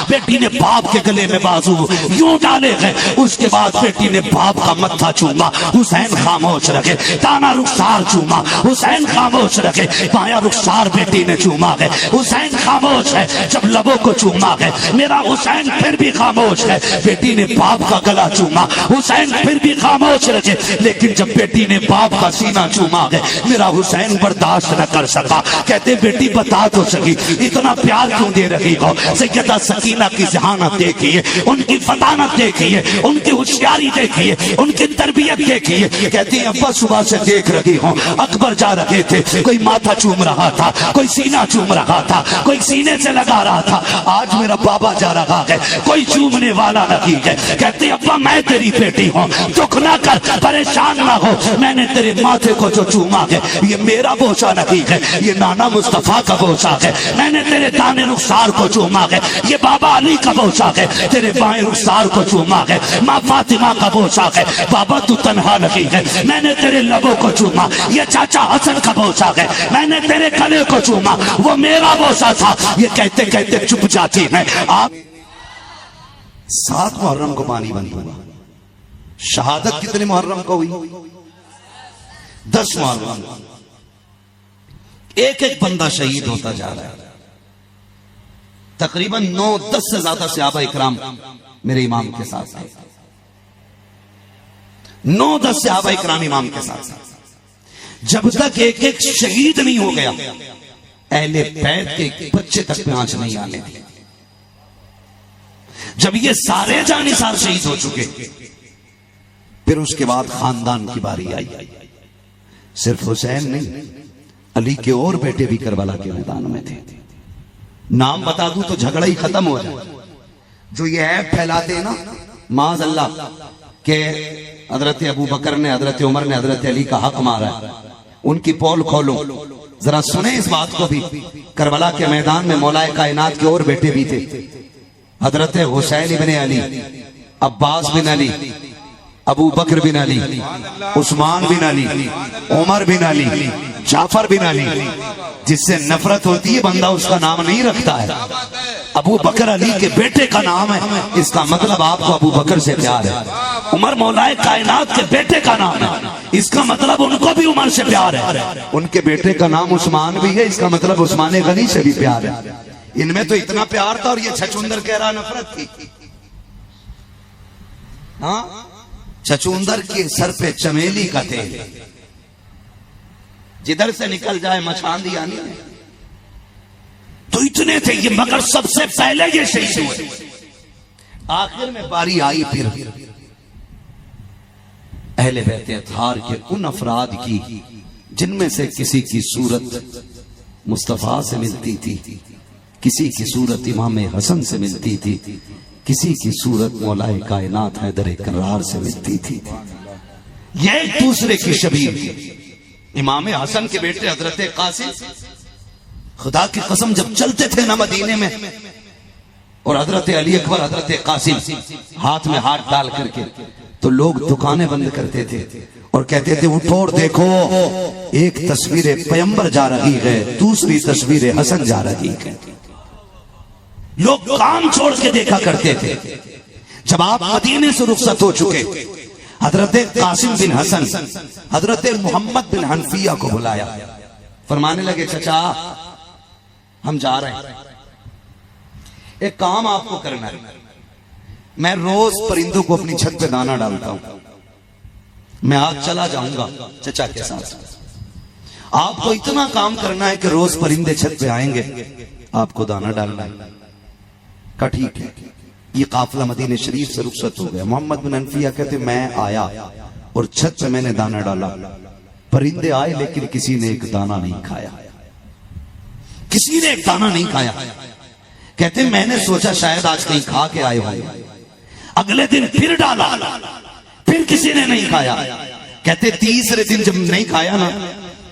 बेटी ने बाप के गले में बाजू यूं डाले गए। उसके बाद बेटी ने बाप का मत्था चूमा, हुसैन खामोश रखे। दाना रुखसार चूमा, हुसैन खामोश रखे। बाया रुखसार बेटी ने चूमा है, हुसैन खामोश है। जब लबों को चूमा है मेरा हुसैन फिर भी खामोश है। बेटी ने बाप का गला चूमा, हुसैन फिर भी खामोश रखे। लेकिन जब बेटी ने बाप का सीना चूमा है मेरा हुसैन बर्दाश्त न कर सका। कहते बेटी बता तो सकी इतना प्यार क्यों दे रही हो। सैयदा सकीना की जहानत देखिए, उनकी फतानत देखिए, उनकी होशियारी देखिए, उनकी तरबियत देखिए। कहती है अब्बा सुबह से देख रही हूँ अकबर जा रहे थे, कोई माथा चूम रहा था, कोई सीना चूम रहा था, कोई सीने से लगा रहा था। आज मेरा बाबा जा रहा है, कोई चूमने वाला नहीं है। कहती अब्बा मैं तेरी बेटी हूँ, दुख ना कर, परेशान ना हो। मैंने तेरे माथे को जो चूमा है ये मेरा बोझा नहीं है, ये नाना मुस्तफा का बोझा है। मैंने तेरे दाने रुखसार को चूमा है, ये बाबा अली का बोझा है। तेरे बाएं रुखसार को चूमा है, माँ फातिमा का बोझा है। बाबा तू तन्हा नहीं है। मैंने तेरे लबों को चूमा, ये चाचा हसन का बोझा है। मैंने तेरे गले को चूमा, वो मेरा बोझा था। ये कहते कहते चुप जाती है। आप 7 मुहर्रम को पानी बंद हुआ। शहादत कितने मुहर्रम को हुई? 10 मुहर्रम। एक एक बंदा शहीद होता जा रहा है। तकरीबन 9-10 से ज्यादा सहाबा इकराम मेरे इमाम के साथ थे। 9-10 सहाबा इकराम इमाम के साथ। जब तक एक एक शहीद नहीं हो गया अहले बैत के बच्चे तक पे आंच नहीं आने दी। जब ये सारे जानिसार शहीद हो चुके फिर उसके बाद खानदान की बारी आई। सिर्फ हुसैन नहीं, अली के और बेटे भी करबला के मैदान में थे। नाम बता दूं तो झगड़ा ही खत्म हो जाए। जो ये ऐप फैलाते ना माज अल्लाह के हजरत अबू बकर ने, हजरत उमर ने हजरत अली का हक मारा है, उनकी पोल खोलो जरा सुने इस बात को भी। करबला के मैदान में मौलाए कायनात के और बेटे भी थे। हजरत हुसैन इब्ने अली, अब्बास बिन अली, अबू बकर बिन अली, उस्मान बिन अली, उमर बिन अली, जाफर बिन अली। जिससे नफरत होती है बंदा उसका नाम नहीं रखता है। अबू बकर अली के बेटे का नाम है, इसका मतलब आपको अबू बकर से प्यार है। उमर मौलाए कायनात के बेटे का नाम है, इसका मतलब उनको भी उमर से प्यार है। उनके बेटे का नाम उस्मान भी है, इसका मतलब उस्मान गनी से भी प्यार है। इनमें तो इतना प्यार था और ये छछूंदर कह रहा नफरत थी। हाँ, छछूंदर के सर पे चमेली का तेल, जिधर से निकल जाए मछांदी आनी है। तो इतने थे ये, मगर सबसे पहले ये शहीद हुए। आखिर में बारी आई फिर अहले बैत अत्हार के उन अफराद की जिनमें से किसी की सूरत मुस्तफा से मिलती थी, किसी की सूरत इमाम हसन से मिलती थी, किसी की सूरत मौलाए कायनात हैदर करार से मिलती थी। ये एक दूसरे की शबीह थी। इमाम हसन के बेटे हजरत कासिम, खुदा की कसम जब चलते थे ना मदीने में और हजरत अली अकबर हजरत कासिम हाथ में हाथ डाल करके, तो लोग दुकानें बंद करते थे और कहते थे उठो और देखो, एक तस्वीर पैगंबर जा रही है, दूसरी तस्वीर हसन जा रही है। लोग काम छोड़ के देखा करते थे। जब आप मदीने से रुखसत हो चुके, हजरत कासिम बिन हसन हजरत मोहम्मद बिन हनफिया को बुलाया। फरमाने लगे चचा हम जा रहे हैं, एक काम आपको करना है। मैं रोज परिंदों को अपनी छत पे दाना डालता हूं, मैं आज चला जाऊंगा चचा के साथ। आपको इतना काम करना है कि रोज परिंदे छत पे आएंगे, आपको दाना डालना है। का ठीक है। ये काफिला मदीने शरीफ से रुखसत हो गया। मोहम्मद बिन हनफिया कहते मैं आया और छत पे मैंने दाना डाला, परिंदे आए लेकिन किसी ने एक दाना नहीं खाया, किसी ने एक दाना नहीं खाया। कहते मैंने सोचा शायद आज कहीं खा के आए होंगे। अगले दिन फिर डाला, फिर किसी ने नहीं खाया। कहते तीसरे दिन जब नहीं खाया ना,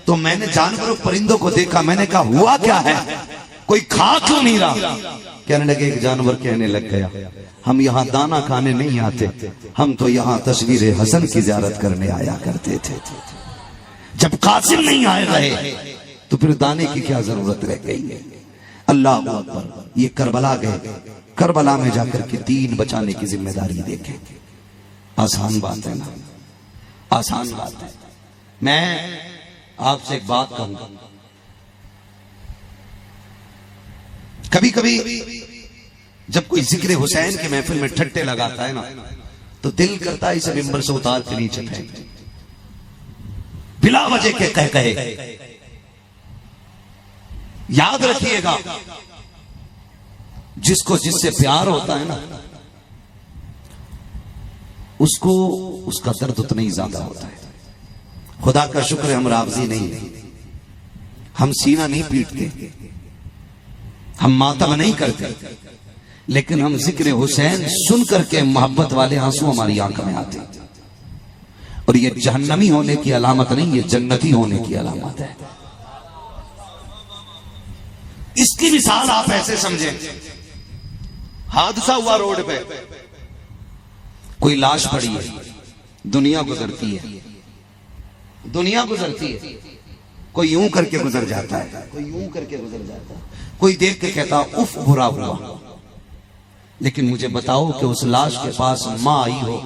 तो मैंने जानवरों परिंदों को देखा। मैंने कहा हुआ क्या है, कोई खा क्यों नहीं रहा। कहने लगे, एक जानवर कहने लग गया हम यहाँ दाना खाने नहीं आते, हम तो यहाँ तस्वीर हसन की ज़ियारत करने आया करते थे। जब कासिम नहीं आए रहे तो फिर दाने की क्या जरूरत रह गई है। अल्लाह अकबर। ये करबला गए, करबला में जाकर के दीन बचाने की जिम्मेदारी देखें। आसान बात है ना, आसान बात है। मैं आपसे एक बात कहूंगा, कभी कभी जब कोई जिक्र हुसैन के महफिल में ठट्टे लगाता है ना, तो दिल करता है इसे मिंबर से उतार के नीचे फेंक दे, बिला वजह के कह कहे। याद रखिएगा, जिसको जिससे प्यार होता है ना, उसको उसका दर्द उतना ही ज्यादा होता है। खुदा का शुक्र है हम रावजी नहीं है, हम सीना नहीं पीटते, हम मातम नहीं करते, लेकिन हम जिक्र हुसैन सुन करके मोहब्बत वाले आंसू हमारी आंख में आते। और ये जहन्नमी होने की अलामत नहीं, ये जन्नती होने की अलामत है। इसकी मिसाल आप ऐसे समझें, हादसा हुआ रोड पे, कोई लाश पड़ी है, दुनिया गुजरती है, दुनिया गुजरती है, कोई यूं करके गुजर जाता है, कोई यूं करके गुजर जाता है, कोई देख के कहता उफ बुरा हुआ। लेकिन मुझे बताओ कि उस लाश के पास मां आई हो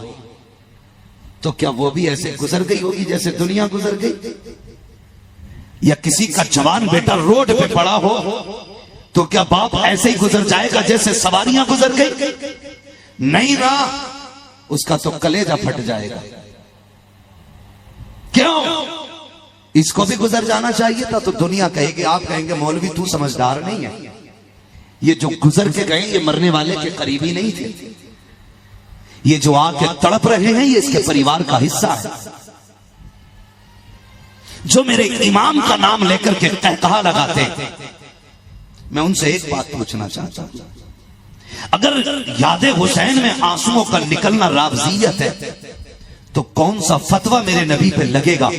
तो क्या वो भी ऐसे गुजर गई होगी जैसे दुनिया गुजर गई? या किसी का जवान बेटा रोड पे पड़ा हो तो क्या बाप ऐसे ही गुजर जाएगा जैसे सवारियां गुजर गई? नहीं ना, उसका तो कलेजा फट जाएगा। क्यों? इसको भी गुजर जाना चाहिए था। तो दुनिया कहेगी, आप कहेंगे मौलवी तू समझदार नहीं है, ये जो गुजर के गए ये मरने वाले के करीबी नहीं थे, ये जो आके तड़प रहे हैं ये इसके परिवार का हिस्सा है। जो मेरे इमाम का नाम लेकर के कहकहा लगाते, मैं उनसे एक बात पूछना चाहता हूं, अगर यादे हुसैन में आंसुओं का निकलना रावजियत है तो कौन सा फतवा मेरे नबी पे लगेगा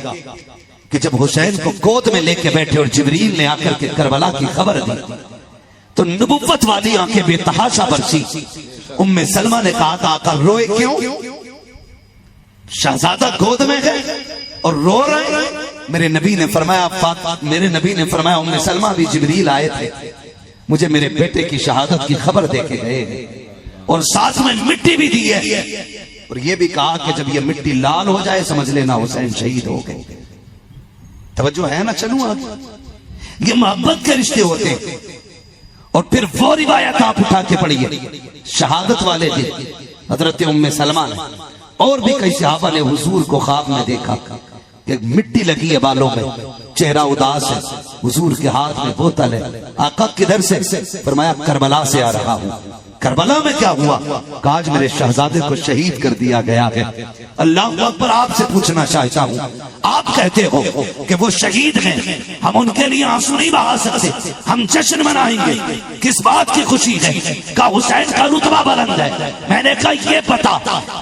कि जब हुसैन को गोद में लेके बैठे और जिब्रील ने आकर के करबला की खबर दी तो नबुव्वत वाली आंखें बेतहाशा बरसी। उम्मे सलमा ने कहा था आका रोए क्यों? शहजादा गोद में है और रो रहे। मेरे नबी ने फरमाया उम्मे सलमा भी जिब्रील आए थे, मुझे मेरे बेटे की शहादत की खबर देके गए और साथ में मिट्टी भी दी है और ये भी कहा कि जब ये मिट्टी लाल हो जाए समझ लेना हुसैन शहीद हो गए। तवज्जो है ना? चलूं आगे। ये मोहब्बत के रिश्ते होते हैं। और फिर वो रिवायत आप उठा के पढ़िए, शहादत वाले दिन हजरत उम्मे सलमा ने और भी कई सहाबा ने हुजूर को ख्वाब में देखा कि मिट्टी लगी है बालों में, चेहरा उदास है, हुजूर के हाथ में बोतल है। आका किधर से? फरमाया करबला से आ रहा हूं। करबला में क्या हुआ? आज मेरे शहजादे को शहीद कर दिया गया है। अल्लाह अकबर। आपसे पूछना चाहता हूं, आप कहते हो कि वो शहीद हैं, हम उनके लिए आंसू नहीं बहा सकते, हम जश्न मनाएंगे। किस बात की खुशी है? का हुसैन का रुतबा बुलंद है। मैंने कहा ये पता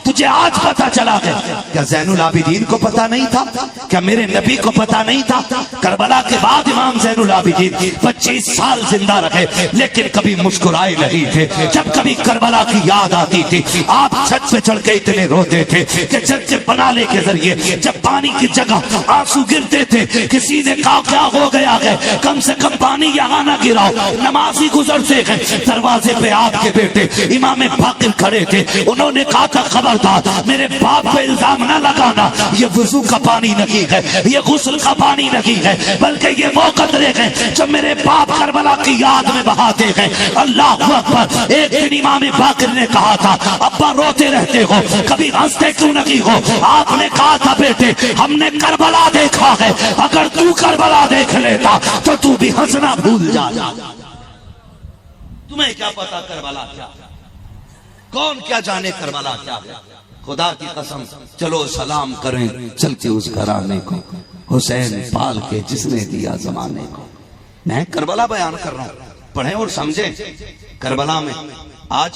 तुझे आज पता चला है, क्या जैनुल आबिदीन को पता नहीं था? क्या मेरे नबी को पता नहीं था? करबला के बाद इमाम जैनुल आबिदीन 25 साल जिंदा रहे लेकिन कभी मुस्कुराए नहीं थे। जब कभी करबला की याद आती थी आप छत पे चढ़ के इतने रोते थे कि छत के बनाने के जरिए जब पानी की जगह आंसू गिरते थे, किसी ने कहा क्या हो गया है, कम से कम पानी यहाँ ना गिराओ। नमाजी गुजरते गए, दरवाजे पे आपके बेटे इमाम बाकिर खड़े थे, उन्होंने कहा था खबरदार मेरे बाप पे इल्जाम ना लगाना, ये वुजू का पानी नहीं है, ये गुस्ल का पानी नहीं है, बल्कि ये वो कतरे हैं जो मेरे बाप करबला की याद में बहाते हैं। अल्लाह अकबर। एक दिन इमाम बाकिर ने कहा था अब्बा रोते रहते हो, कभी हंसते क्यों नहीं हो? आपने कहा था बेटे हमने करबला देखा है, अगर तू करबला देख लेता तो तू भी हंसना भूल जाता। तुम्हें क्या पता करबला क्या, कौन क्या जाने करबला क्या है? खुदा की कसम चलो सलाम करें चल के उस घराने को, हुसैन पाल के जिसने दिया जमाने को। मैं करबला बयान कर रहा हूं, पढ़ें और समझें। करबला में आज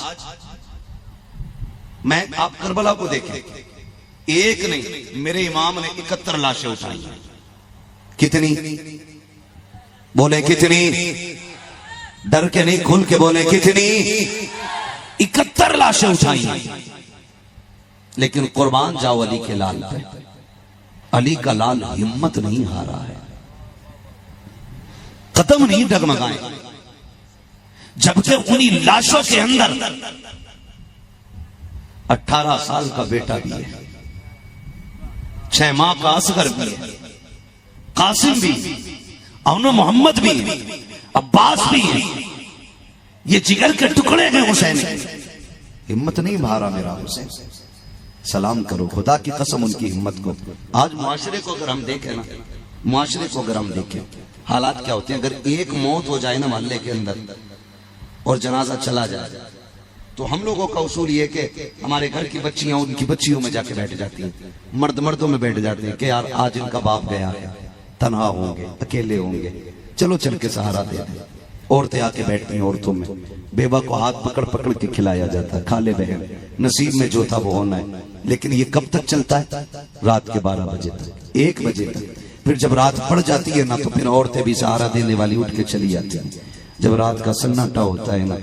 मैं आप करबला को देखें, एक नहीं मेरे इमाम ने 71 लाशें उठाई। कितनी? बोले कितनी? डर के नहीं, खुल के बोले कितनी? 71 लाशें उठाई। लेकिन कुर्बान जाओ अली के लाल पे। अली का लाल हिम्मत नहीं हारा है, कदम नहीं डगमगाए। जबकि उन्हीं लाशों के अंदर 18 साल का बेटा भी है, 6 माह का असगर भी है, कासिम भी, और मोहम्मद भी, अब्बास भी है। ये जिगर के टुकड़े हैं हुसैन के। हिम्मत नहीं मारा मेरा हुसैन, सलाम करो खुदा की कसम उनकी हिम्मत को। आज मुआशरे को अगर हम देखें ना, मुआशरे को अगर हम देखें, हालात क्या होते हैं। अगर एक मौत हो जाए ना मोहल्ले के अंदर और जनाजा चला जाए, तो हम लोगों का उसूल ये कि हमारे घर की बच्चियां उनकी बच्चियों में जाके बैठ जाती हैं, मर्द मर्दों में बैठ जाते हैं कि यार आज इनका बाप गया है, तन्हा होंगे, अकेले होंगे, चलो चल के सहारा दे दें। औरतें आके बैठती हैं औरतों में, बेवा को हाथ पकड़ पकड़ के खिलाया जाता है, खा ले बहन, नसीब में जो था वो होना है। लेकिन ये कब तक चलता है? रात के 12 बजे तक, 1 बजे तक। फिर जब रात पड़ जाती है ना, तो फिर औरतें भी सहारा देने वाली उठ के चली जाती हैं। जब रात का सन्नाटा होता है ना,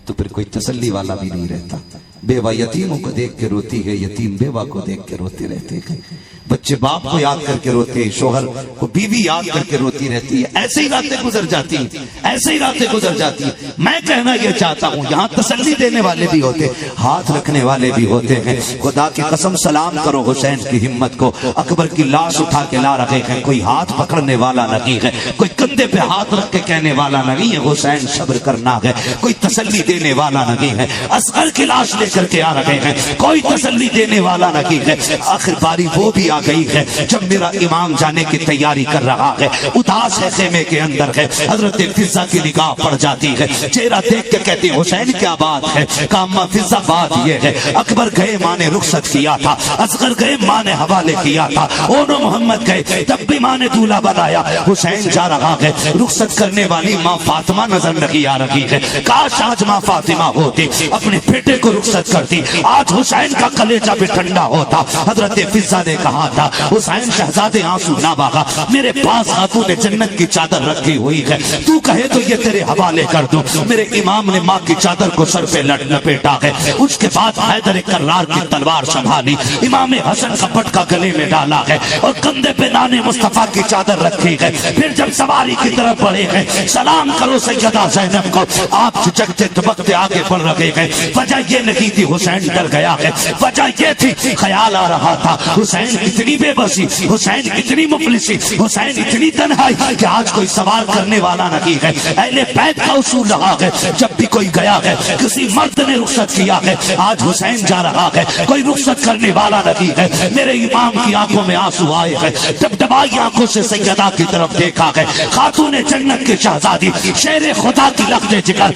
तो फिर कोई तसल्ली वाला भी नहीं रहता। बेवा यतीमों को देख के रोती है, यतीम बेवा को देख के रोते रहते हैं, बच्चे बाप को याद करके रोते हैं, शोहर को बीवी याद करके रोती रहती है। ऐसे ही रातें गुजर जाती हैं, ऐसे ही रातें गुजर जाती हैं। मैं कहना यह चाहता हूँ, यहाँ तसल्ली देने वाले भी होते, हाथ रखने वाले भी होते हैं। खुदा की कसम सलाम करो हुसैन की हिम्मत को। अकबर की लाश उठा के ला रहे हैं, कोई हाथ पकड़ने वाला नहीं है, कोई कंधे पे हाथ रख के कहने वाला नहीं है हुसैन सब्र करना है, कोई तसल्ली देने वाला नहीं है। असगर की लाश लेकर के आ रहे हैं, कोई तसल्ली देने वाला नहीं है। आखिर बारी वो भी गई है जब मेरा इमाम जाने की तैयारी कर रहा है, उदास है खेमे के अंदर है। हजरत फिजा की निगाह पड़ जाती है, चेहरा देख के कहती हुसैन क्या बात है? कामा फिजा बात ये है, अकबर गए माँ ने रुखसत किया था, असगर गए माँ ने हवाले किया था, ओनो मोहम्मद गए तब भी माँ ने दूल्हा बनाया। हुसैन जा रहा है, रुखसत करने वाली माँ फातिमा नजर नहीं आ रही है। काश आज माँ फातिमा होती, अपने बेटे को रुखसत करती, आज हुसैन का कलेजा भी ठंडा होता। हजरत फिजा ने कहा था, हुसैन शहजादे आंसू ना बहा, मेरे पास खातून जन्नत की चादर रखी हुई है, तू कहे तो ये तेरे हवाले कर दूं। मेरे इमाम ने माँ की चादर को सर पे लपेटा है। उसके बाद हैदर कर्रार की तलवार संभाली, इमाम हसन का पटका गले में डाला है और कंधे पे नाने मुस्तफा की चादर रखी है। फिर जब सवारी की तरफ बढ़े हैं, सलाम करो सैयदा ज़ैनब को, आप झिझकते धमकते आगे बढ़ रहे हैं। वजह ये नहीं थी हुसैन डर गया है, वजह ये थी ख्याल आ रहा था हुसैन इतनी बेबसी, हुसैन इतनी मुफलिसी, हुसैन इतनी तन्हाई कि आज कोई सवाल करने वाला नहीं है। अहले बैत का उसूल रहा है, जब भी कोई गया है, किसी मर्द ने रुखसत किया है, आज हुसैन जा रहा है, कोई रुखसत करने वाला नहीं है। मेरे इमाम की आंखों में आंसू आए हैं, डबडबाई आंखों से सैयदा की तरफ देखा है। खातून जन्नत की शहजादी, शेर खुदा की लफ्ज़े जिगर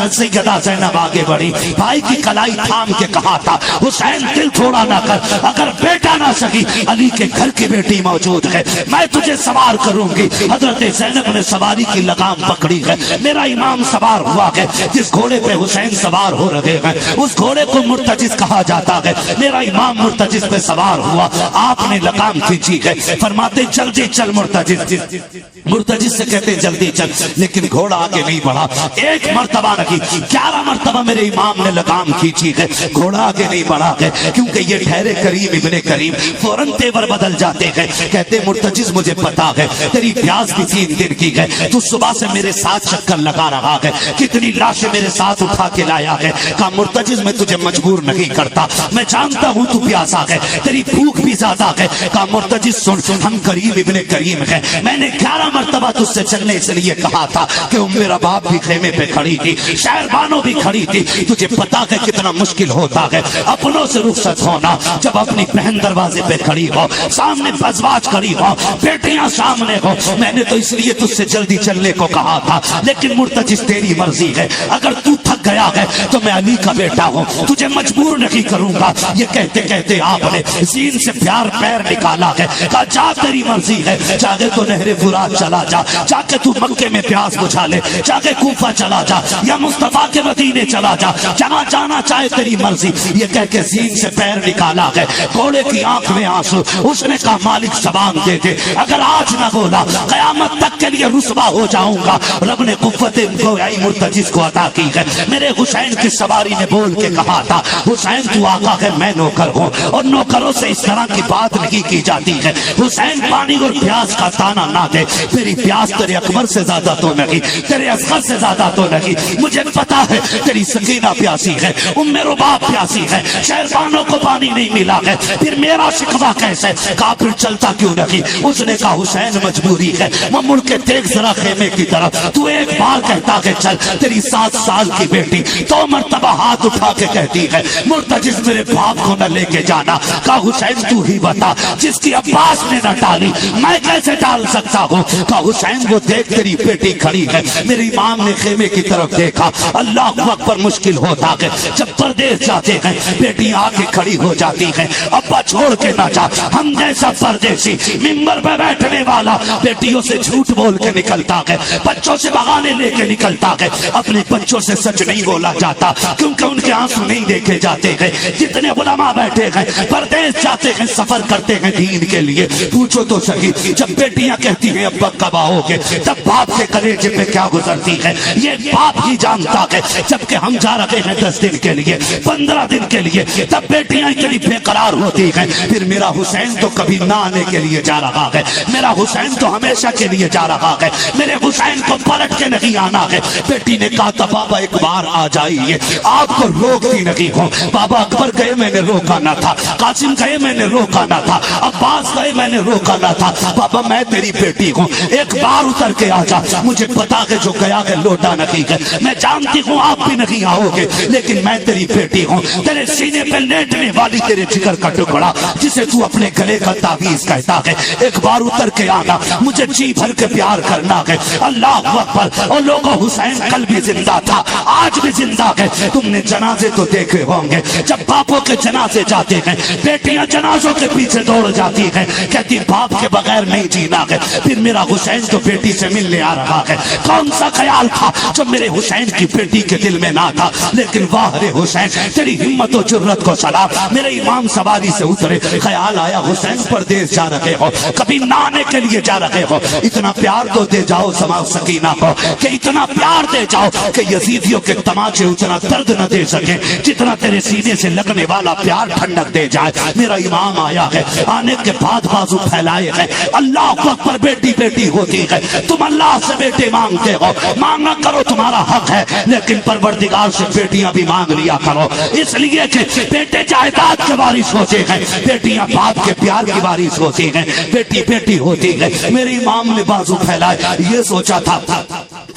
सैयदा ज़ैनब आगे बढ़ी, भाई की कलाई थाम के कहा था, हुसैन दिल थोड़ा ना कर, अगर बेटा ना सकी, अली के घर की बेटी मौजूद है, मैं तुझे सवार करूंगी। हजरत ज़ैनब ने सवारी की लगाम पकड़ी है, मेरा इमाम सवार हुआ है। जिस घोड़े पे हुसैन सवार हो रहे हैं, उस घोड़े को मुर्तजिज कहा जाता है। मेरा इमाम मुर्तजिज पे सवार हुआ, आपने लगाम खींची है, फरमाते जल्दी चल मुर्तजिज। मुर्तजिज से कहते जल्दी चल, लेकिन घोड़ा आगे नहीं बढ़ा। एक मर्तबा नहीं, 11 मर्तबा मेरे इमाम ने लगाम खींची है, घोड़ा आगे नहीं बढ़ा है, क्योंकि ये ठहरे करीम इब्ने करीम। फौरन तेवर बदल जाते हैं, कहते मुर्तजिज मुझे पता है तेरी प्यास भी 3 दिन की है, तू सुबह से मेरे साथ चक्कर लगा रहा है, कितनी लाशें मेरे साथ उठा के लाया है। कहा मुर्तजिज मैं तुझे मजबूर नहीं करता, मैं जानता हूँ तू प्यासा है, तेरी भूख भी ज्यादा है। कहा मुर्तजिज सुन, हम करीम इब्ने करीम है, मैंने 11 मर्तबा तुझसे चलने इसलिए कहा था कि मेरा बाप भी खेमे पे खड़ी थी, शहरबानो भी खड़ी थी, तुझे पता है कितना मुश्किल होता है अपनों से रुखसत होना, जब अपनी बहन दरवाजे पे खड़ी हो, सामने बजवाज खड़ी हो, बेटियां सामने हो। मैंने तो इसलिए तुझसे जल्दी चलने को कहा था, लेकिन मुर्तजिज तेरी मर्जी है, अगर तू थक गया है तो मैं अली का बेटा हूँ, तुझे मजबूर नहीं करूंगा। ये कहते कहते आपने जीन से प्यार पैर निकाला है, कहा जा तेरी मर्जी है, चाहे तो नहरे फुरात चला जा, जाके तू मक्के में प्यास बुझा ले, जाके कूफा चला जा या मुस्तफा के मदीने चला जा, जहाँ जाना चाहे तेरी मर्जी। ये कह के जीन से पैर निकाला है, घोड़े की आंख में आंसू। उसने कहा मालिक ज़बान दे दे, अगर आज ना बोला क़यामत तक के लिए रुसवा हो जाऊंगा। रब ने कुव्वत गोयाई मुर्तजिज़ को अता की है। मेरे हुसैन की सवारी ने बोल के कहा था, हुसैन तू आका है, मैं नौकर हूँ, और नौकरों से इस तरह की बात नहीं की जाती है। हुसैन पानी और प्यास का ताना ना दे, तेरी प्यास तेरे अकबर से ज्यादा तो नहीं, तेरे असगर से ज्यादा तो नहीं। मुझे पता है तेरी सकीना प्यासी है, उम्मे रुबाब प्यासी है, शहरबानों को पानी नहीं मिला है, फिर मेरा शिकवा कैसे, काफिर चलता क्यों नहीं। उसने कहा हुसैन मजबूरी है। वो मुड़ के देख जरा खेमे की तरफ, तू एक बार कहता है चल, तेरी 7 साल की बेटी 2 मरतबा हाथ उठा के कहती है मुर्तजिज़ मेरे बाप को न लेके जाना। कहा हुसैन तू ही बता, जिसकी अब्बास ने न डाली मैं कैसे डाल सकता हूँ। कहा हुसैन वो देख तेरी बेटी खड़ी है। मेरे इमाम ने खेमे की तरफ देखा, अल्लाह अकबर मुश्किल होता है जब परदेश जाते हैं बेटियां आके खड़ी हो जाती हैं। अब्बा छोड़ के ना जा, हम जैसा परदेसी मिंबर पे बैठने वाला बेटियों से झूठ बोल के निकलता है, बच्चों से बहाने लेके निकलता है। अपने बच्चों से सच नहीं बोला जाता क्योंकि उनके आंसू नहीं देखे जाते हैं। जितने उलमा बैठे हैं परदेश जाते हैं, सफर करते हैं दीन के लिए, पूछो तो सही जब बेटियां कहती हैं अब्बा कब आओगे, तब बाप के कलेजे पे क्या गुजरती है ये बाप ही जानता है। जबकि हम जा रहे हैं 10 दिन के लिए, 15 दिन के लिए, तब बेटियां इतनी बेकरार होती हैं। फिर मेरा हुसैन तो कभी ना आने के लिए जा रहा है, मेरा हुसैन तो हमेशा के लिए जा रहा है, मेरे हुसैन को पलट के नहीं आना है। बेटी ने कहा था बाबा एक बार आ जाइए, आपको रोकती नहीं हूँ। बाबा अकबर गए मैंने रोका ना था, कासिम गए मैंने रोका ना था, अब्बास गए मैंने रोका ना था। बाबा मैं तेरी बेटी हूँ, एक बार उतर के आ जा। मुझे पता है जो गया है लौटा नहीं है, मैं जानती हूँ आप भी नहीं आओगे, लेकिन मैं तेरी बेटी हूँ। तेरे सीने पे लेटने वाली तेरे जिगर का टुकड़ा जिसे तू अपने गले का ताबीज कहता है, एक बार उतर के आना, मुझे जी भर के प्यार करना है। अल्लाह अकबर। और लोगों हुसैन कल भी जिंदा था, आज भी जिंदा है। तुमने जनाजे तो देखे होंगे, जब बापों के जनाजे जाते हैं बेटियां जनाजों के पीछे दौड़ जाती हैं, कहती बाप के बगैर नहीं जीना है। फिर मेरा हुसैन तो बेटी से मिलने आ रहा है। कौन सा ख्याल था जो मेरे हुसैन की बेटी के दिल में ना था, लेकिन वाह रे हुसैन तेरी हिम्मत और जुर्रत को सलाम। मेरे इमाम सवारी से उतरे, ख्याल आया हुसैन परदेश जा रहे हो, कभी ना आने के लिए जा रहे हो, इतना प्यार तो दे जाओ समाज सकीना को, कि इतना प्यार दे जाओ कि यजीदियों के तमाचे उतना दर्द न दे सके जितना तेरे सीने से लगने वाला प्यार ठंडक दे जाए। मेरा इमाम आया है, आने के बाद बाजू फैलाए हैं, अल्लाह अकबर। बेटी बेटी होती है, तुम अल्लाह से बेटे मांगते हो, मांगा करो तुम्हारा हक है, लेकिन परवरदिगार से बेटियां भी मांग लिया करो, इसलिए कि बेटे जायदाद के वारिस होते हैं, बेटियां बाप के प्यार की वारिस होती हैं, बेटी बेटी होती है। मेरे इमाम ने बाजू फैलाए, ये सोचा था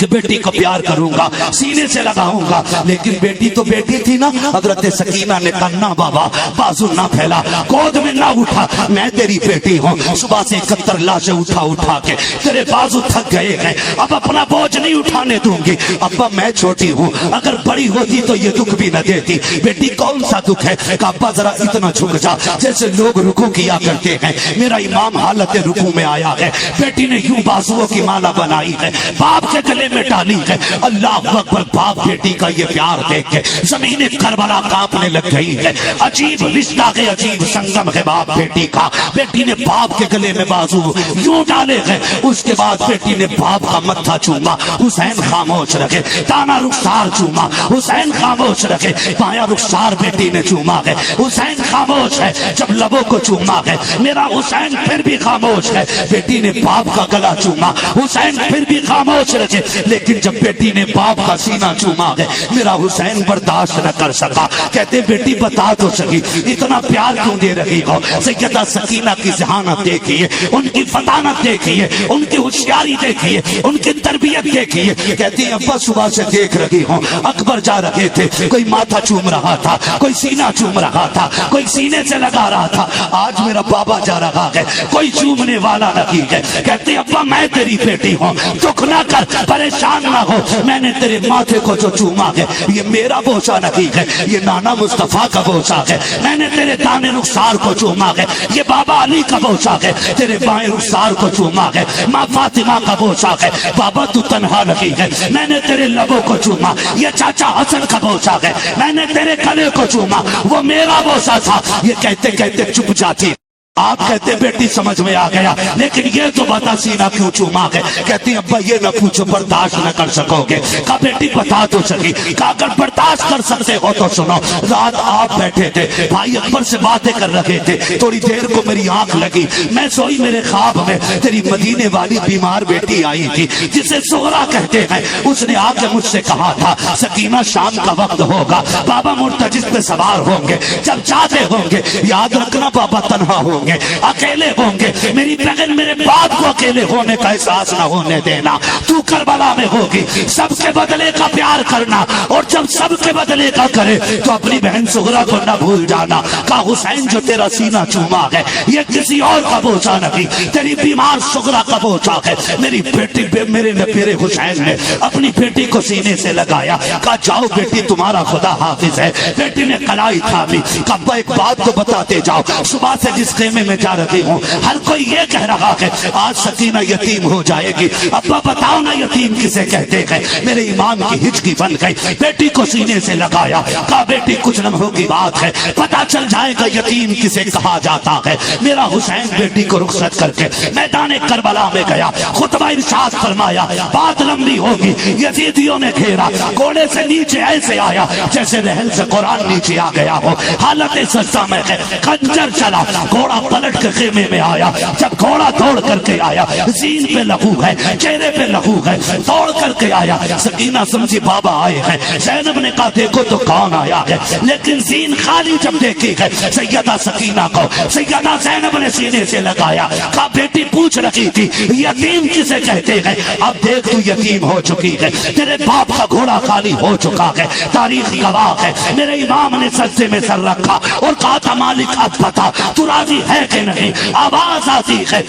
कि बेटी को प्यार करूंगा, सीने से लगाऊंगा, लेकिन बेटी तो बेटी थी ना। हजरत सकीना ने कहा ना बाबा, बाजू ना फैला, गोद में ना उठा, मैं तेरी बेटी हूँ। सुबह से 71 लाशें उठा उठा के तेरे बाजू थक गए हैं, अब अपना बोझ नहीं उठाने दूंगी। अब्बा मैं छोटी हूँ, अगर बड़ी होती तो ये दुख भी न देती। बेटी कौन सा दुख है? अब्बा जरा इतना झुक जा जैसे लोग रुकू किया करते हैं। मेरा इमाम हालत रुकू में आया है, बेटी ने यूं बाजुओं की माला बनाई है, बाप के गले में डाली है। अल्लाह अकबर। बाप बेटी का ये प्यार देख के जमीन करबला कांपने लग गई है। अजीब रिश्ता है, अजीब संगम है बाप बेटी का। बेटी ने बाप के गले में बाजू यूं डाले हैं, उसके बाद बेटी ने बाप का मत्था चूमा, हुसैन खामोश रखे। दाना रुखसार चूमा, हुसैन खामोश रखे। बाया रुखसार बेटी ने चूमा है, हुसैन खामोश है। जब लबों को चूमा है, मेरा हुसैन फिर भी खामोश है। बेटी ने बाप का गला चूमा, हुसैन फिर भी खामोश रखे। लेकिन जब बेटी ने बाप का सीना चूमा है, मेरा हुसैन बर्दाश्त न कर सका। कहते बेटी बता तो सही, इतना प्यार क्यों दे रही हो? सैयदा सकीना की जहानत देखिए, उनकी फतानत देखिए, उनकी होशियारी देखिए, उनकी तरबियत देखिए। कहती अब्बा सुबह से देख रही हूँ, अकबर जा रहे थे, कोई माथा चूम रहा था, कोई सीना चूम रहा था, कोई सीने से लगा रहा था। आज मेरा बाबा जा रहा है, कोई चूमने वाला नहीं है। कहते अब्बा मैं तेरी बेटी हूँ, दुख ना कर, परेशान ना हो। मैंने तेरे माथे को जो चूमा है, ये मेरा बोझा नहीं है, ये नाना मुस्तफा का बोझा है। मैंने तेरे दाने रुखसार को चूमा है, ये बाबा अली का बोझा है। तेरे बाएं रुखसार को चूमा है, माँ फातिमा का बोझा है। बाबा तू तन्हा नहीं है, मैंने तेरे लबों को चूमा, ये चाचा हसन का बोझा है। मैंने तेरे गले को चूमा, वो मेरा बोझा था। ये कहते कहते चुप जाती। आप कहते बेटी समझ में आ गया, लेकिन ये तो बता सीना क्यों चूमा गए। कहती अब्बा ये न पूछो, बर्दाश्त न कर सकोगे। कहा बेटी बता तो सकी। कहा अगर बर्दाश्त कर सकते हो तो सुनो। रात आप बैठे थे, भाई अकबर से बातें कर रहे थे, थोड़ी देर को मेरी आंख लगी, मैं सोई, मेरे ख्वाब में तेरी मदीने वाली बीमार बेटी आई थी जिसे सोहरा कहते हैं। उसने आके मुझसे कहा था सकीना शाम का वक्त होगा, बाबा मुर्तजिज पे सवार होंगे, जब जाते होंगे याद रखना बाबा तन्हा होंगे, अकेले होंगे, मेरी बहन मेरे बाप को अकेले होने का एहसास न होने देना। तू करबला में होगी, सबके बदले का प्यार करना, और जब सबके बदले का करे तो अपनी बहन सुहरा को न भूल जाना। का हुसैन जो तेरा सीना चूमा है ये किसी और का बोझा नहीं, तेरी बीमार सुहरा का बोझा है। मेरी बेटी मेरे हुसैन ने अपनी बेटी को सीने से लगाया, कहा जाओ बेटी तुम्हारा खुदा हाफिज है। बेटी ने कलाई थामी, कहा एक बात तो बताते जाओ, सुबह से जिस खेमे में जा रही हूँ हर कोई ये कह रहा है आज सकीना यतीम हो जाएगी, अब्बा बताओ ना यतीम किसे कहते हैं। मेरे ईमान की हिचकी बन गई, बेटी को सीने से लगाया, कहा बेटी कुछ लम्हों की बात है, पता चल जाएगा यतीम किसे कहा जाता है। मेरा हुसैन बेटी को रुखसत करके मैदान करबला में गया, खुतबा इरशाद फरमाया, बात लंबी होगी। यजीदियों ने घेरा, घोड़े से नीचे ऐसे आया जैसे रहल से कुरान नीचे आ गया हो, हालत सज्जा में है, खंजर चला, घोड़ा पलट के खेमे में आया। जब घोड़ा दौड़ करके आया, जीन पे लहू है, चेहरे पे लहू है, दौड़ करके आया। सकीना समझी बाबा आए हैं। ज़ैनब ने कहा देखो तो कौन आया है, लेकिन जीन खाली जब देखी है सैयदा सकीना को, सैयदा ज़ैनब ने सीने से लगाया। कहा बेटी पूछ रही थी यतीम किसे कहते हैं, अब देख तू यतीम हो चुकी है, तेरे बाप का घोड़ा खाली हो चुका है, तारीख गवाह है। मेरे इमाम ने सज्जे में सर रखा और कहा था मालिक अब बता तू राजी है कि नहीं। आवाज आती है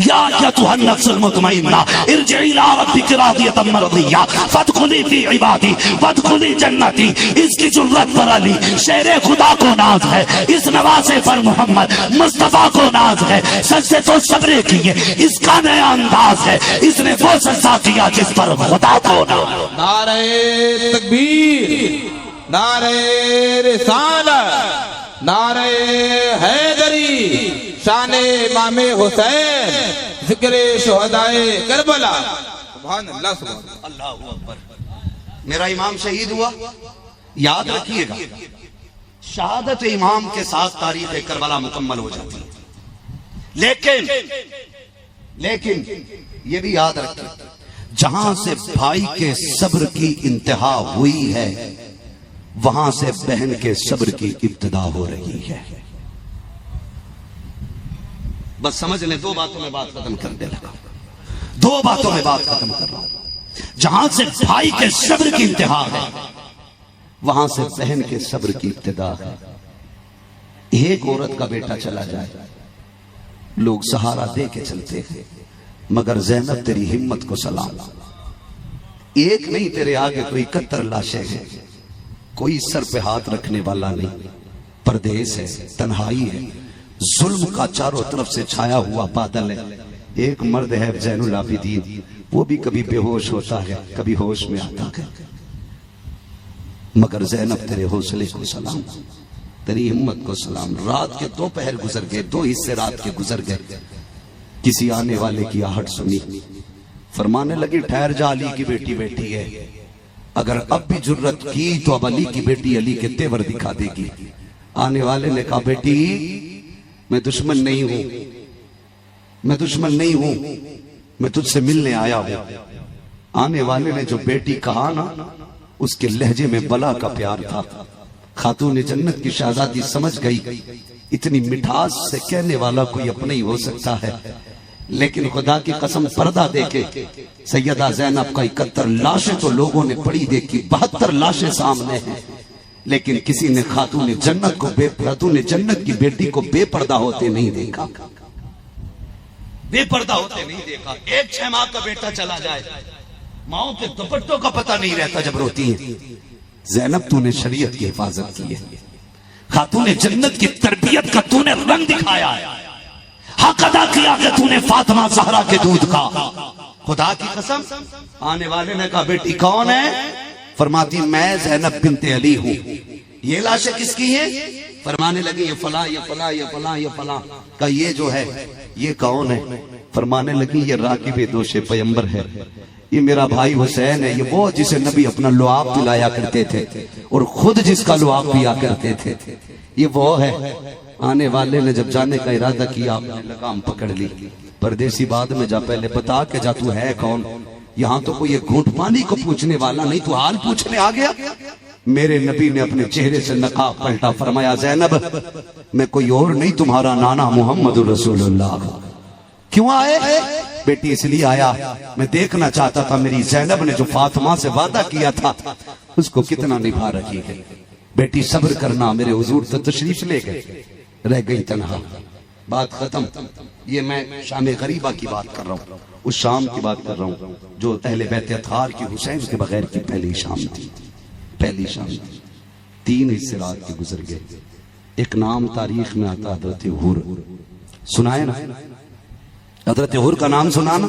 या अय्युहन नफ्सुल मुतमइन्ना इरजिई इला रब्बिकी रादियतम मर्दिया फदखुली फी इबादी वदखुली जन्नती। इसकी जुर्रत पर अली शेरे खुदा को नाज है, इस नवासे पर मोहम्मद मुस्तफा को नाज है। सजदे तो सबरे किए, इसका नया अंदाज है, इसने वो सजदा किया जिस पर खुदा को नाज। नारे तकबीर, नारे रिसालत, नारे हैदरी, शाने इमामे हुसैन, जिक्रे शुहदाए करबला। सुभान अल्लाह, सुभान अल्लाहु अकबर। मेरा इमाम शहीद हुआ, याद रखिएगा शहादत इमाम के साथ तारीख करबला मुकम्मल हो जाती है। लेकिन ये भी याद रखिए जहां से भाई के सब्र की इंतहा हुई है वहां से बहन के सब्र की इब्तिदा हो रही है। बस समझ लें, दो बातों में बात खत्म करने लगा, दो बातों में बात खत्म कर रहा हूं। जहां से भाई के सब्र की इंतहा है वहां से बहन के सब्र की इब्तिदा है। एक औरत का बेटा चला जाए लोग सहारा दे के चलते हैं, मगर ज़ैनब तेरी हिम्मत को सलाम। एक नहीं तेरे आगे तो 71 लाशें हैं, कोई सर पे हाथ रखने वाला नहीं, परदेश है, तन्हाई है, जुल्म का चारों तरफ से छाया हुआ बादल है। एक मर्द है ज़ैनुल आबिदीन, वो भी कभी बेहोश होता है कभी होश में आता है, मगर ज़ैनब तेरे हौसले को सलाम, तेरी हिम्मत को सलाम। रात के 2 पहर गुजर गए, 2 हिस्से रात के गुजर गए, किसी आने वाले की आहट सुनी, फरमाने लगी ठहर जा, अली की बेटी बैठी है, अगर अब भी जुर्रत की तो अब अली की बेटी अली के तेवर दिखा देगी। आने वाले ने कहा बेटी मैं दुश्मन नहीं हूं, मैं दुश्मन नहीं हूं, मैं तुझसे मिलने आया हूं। आने वाले ने जो बेटी कहा ना उसके लहजे में बला का प्यार था। खातून जन्नत की शहजादी समझ गई इतनी मिठास से कहने वाला कोई अपना ही हो सकता है, लेकिन खुदा की कसम पर्दा देके सैयदा ज़ैनब का 71 लाशें तो लोगों ने पड़ी देखी, 72 लाशें सामने हैं, लेकिन किसी ने खातून जन्नत को खातून जन्नत की बेटी को बेपर्दा होते नहीं देखा, बेपर्दा होते नहीं देखा। 1 माह का बेटा चला जाए माओ के दुपट्टों का पता नहीं रहता जब रोती है। ज़ैनब तूने शरीयत की हिफाजत की है, खातून जन्नत की तरबियत का तूने रंग दिखाया है, हक अदा किया कि तूने फातिमा ज़हरा के दूध का। खुदा की कसम आने वाले ने कहा बेटी कौन है, फरमाती मैं ज़ैनब बिनते अली हूं। ये लाशें किसकी हैं? फरमाने लगे ये फला ये फला ये फला ये फला का ये जो है ये कौन है? फरमाने लगी ये राकिब दोषे पैगंबर है, ये मेरा भाई हुसैन है, ये वो जिसे नबी अपना लुआब पिलाया करते थे और खुद जिसका लुआब पिया करते थे, ये वो है। आने वाले ने जब जाने का इरादा किया आपने लगाम पकड़ ली। परदेसी बाद में जा, पहले बता के जा तू है कौन? यहाँ तो कोई घूंट पानी को पूछने वाला नहीं, तू हाल पूछने आ गया। मेरे नबी ने अपने चेहरे से नकाब पलटा, फरमाया ज़ैनब मैं कोई और नहीं तुम्हारा नाना मोहम्मद रसूलुल्लाह। क्यों आए? बेटी इसलिए आया मैं देखना चाहता था मेरी ज़ैनब ने जो फातिमा से वादा किया था उसको कितना निभा रही है। बेटी सब्र करना, मेरे हुजूर तो तशरीफ ले गए, रह गई तन्हा, बात खत्म। ये मैं शाम गरीबा की बात कर रहा हूँ, उस शाम की बात कर रहा हूँ जो अहले बैत अतहार की हुसैन के बगैर की पहली शाम थी। पहली शाम थी, 3 हिस्से रात के गुजर गए। एक नाम तारीख में आता हजरत हुर, सुनाए ना? हजरत हुर का नाम सुना ना?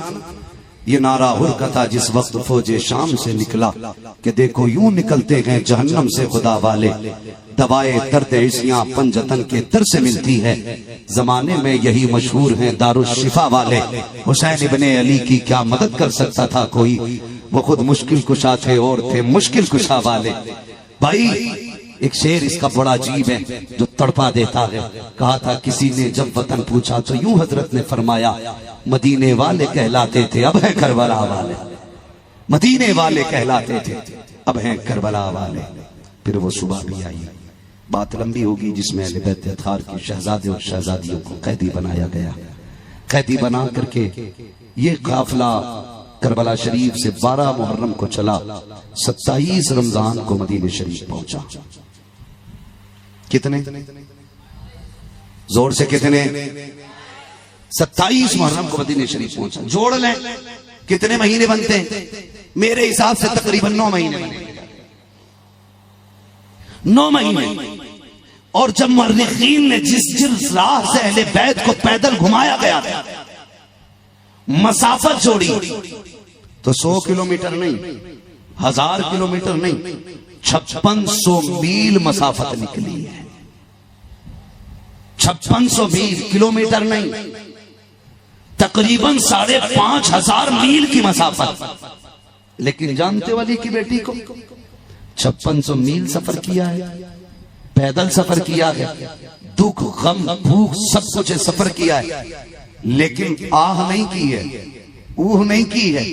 ये नारा हुर का था जिस वक्त फौजे शाम से निकला कि देखो यूं निकलते हैं जहन्नम से खुदा वाले, दवाए दर्द इसियां पंजतन के दर से मिलती है, जमाने में यही मशहूर हैं दारुश शिफा वाले। हुसैन इब्ने अली की क्या मदद कर सकता था कोई, वो खुद मुश्किल कुशा थे और थे मुश्किल कुशा वाले। भाई एक शेर इसका बड़ा अजीब है जो तड़पा देता है। कहा था किसी ने जब वतन पूछा तो यूं हजरत ने फरमाया मदीने वाले कहलाते थे अब हैं करबला वाले, मदीने वाले कहलाते थे अब हैं करबला वाले। फिर वो सुबह भी आई, बात लंबी होगी, जिसमें अहले बैत अतहार के शहजादे और शहजादियों को कैदी बनाया गया। कैदी बना करके ये काफिला करबला शरीफ से 12 मुहर्रम को चला, 27 रमजान को मदीने शरीफ पहुंचा। कितने जोर से कितने? 27 मुहर्रम को मदीने शरीफ पहुंचा। जोड़ लें कितने महीने बनते हैं? मेरे हिसाब से तकरीबन 9 महीने बने, 9 महीने। और जब मुर्रिखीन ने जिस राह से अहले बैत को पैदल घुमाया गया था, मसाफत जोड़ी तो 100 किलोमीटर नहीं, 1000 किलोमीटर नहीं, 5600 मील मसाफत निकली है। 5600 मील, किलोमीटर नहीं, तकरीबन 5500 मील की मसाफत। लेकिन जानते वाली की बेटी को 5600 मील सफर किया है, पैदल सफर किया है, दुख गम भूख सब कुछ सफर किया है, लेकिन आह नहीं की है, ऊह नहीं की है।